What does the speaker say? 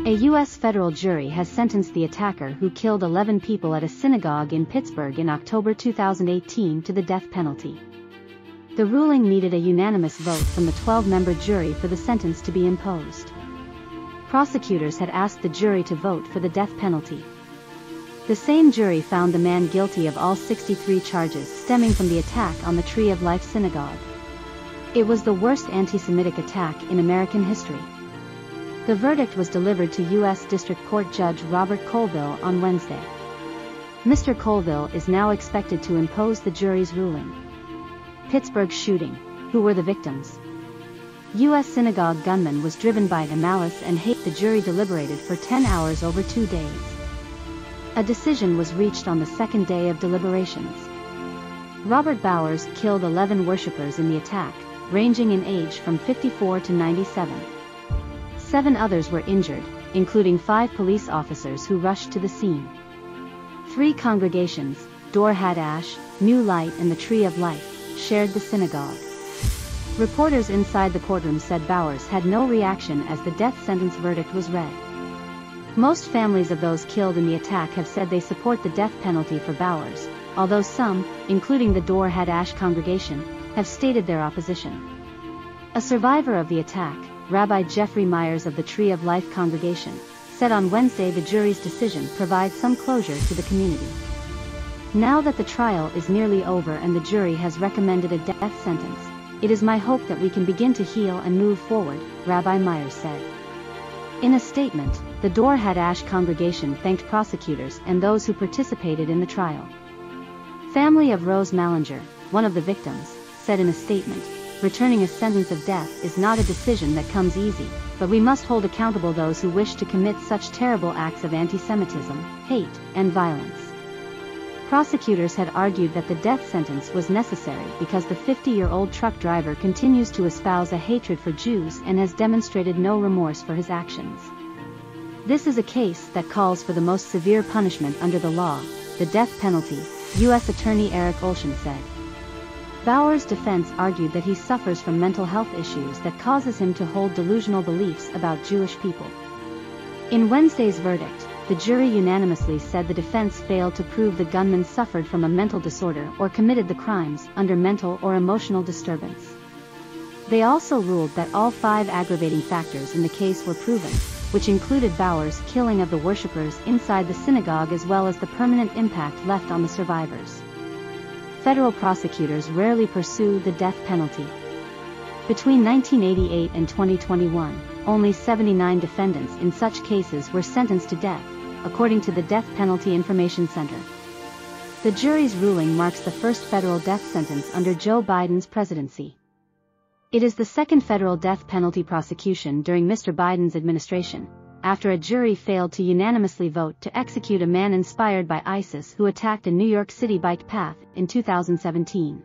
A U.S. federal jury has sentenced the attacker who killed 11 people at a synagogue in Pittsburgh in October 2018 to the death penalty. The ruling needed a unanimous vote from the 12-member jury for the sentence to be imposed. Prosecutors had asked the jury to vote for the death penalty. The same jury found the man guilty of all 63 charges stemming from the attack on the Tree of Life synagogue. It was the worst anti-Semitic attack in American history. The verdict was delivered to U.S. District Court Judge Robert Colville on Wednesday. Mr. Colville is now expected to impose the jury's ruling. Pittsburgh shooting. Who were the victims? U.S. synagogue gunman was driven by malice and hate. The jury deliberated for 10 hours over 2 days. A decision was reached on the second day of deliberations. Robert Bowers killed 11 worshippers in the attack, ranging in age from 54 to 97. 7 others were injured, including 5 police officers who rushed to the scene. 3 congregations, Dor Hadash, New Light and the Tree of Life, shared the synagogue. Reporters inside the courtroom said Bowers had no reaction as the death sentence verdict was read. Most families of those killed in the attack have said they support the death penalty for Bowers, although some, including the Dor Hadash congregation, have stated their opposition. A survivor of the attack, Rabbi Jeffrey Myers of the Tree of Life congregation, said on Wednesday the jury's decision provides some closure to the community. Now that the trial is nearly over and the jury has recommended a death sentence, it is my hope that we can begin to heal and move forward, Rabbi Myers said. In a statement, the Dor Hadash congregation thanked prosecutors and those who participated in the trial. Family of Rose Mallinger, one of the victims, said in a statement, "Returning a sentence of death is not a decision that comes easy, but we must hold accountable those who wish to commit such terrible acts of anti-Semitism, hate, and violence." Prosecutors had argued that the death sentence was necessary because the 50-year-old truck driver continues to espouse a hatred for Jews and has demonstrated no remorse for his actions. This is a case that calls for the most severe punishment under the law, the death penalty, U.S. Attorney Eric Olshan said. Bowers' defense argued that he suffers from mental health issues that causes him to hold delusional beliefs about Jewish people. In Wednesday's verdict, the jury unanimously said the defense failed to prove the gunman suffered from a mental disorder or committed the crimes under mental or emotional disturbance. They also ruled that all 5 aggravating factors in the case were proven, which included Bowers' killing of the worshippers inside the synagogue as well as the permanent impact left on the survivors. Federal prosecutors rarely pursue the death penalty. Between 1988 and 2021, only 79 defendants in such cases were sentenced to death, according to the Death Penalty Information Center. The jury's ruling marks the first federal death sentence under Joe Biden's presidency. It is the second federal death penalty prosecution during Mr. Biden's administration, after a jury failed to unanimously vote to execute a man inspired by ISIS who attacked a New York City bike path in 2017.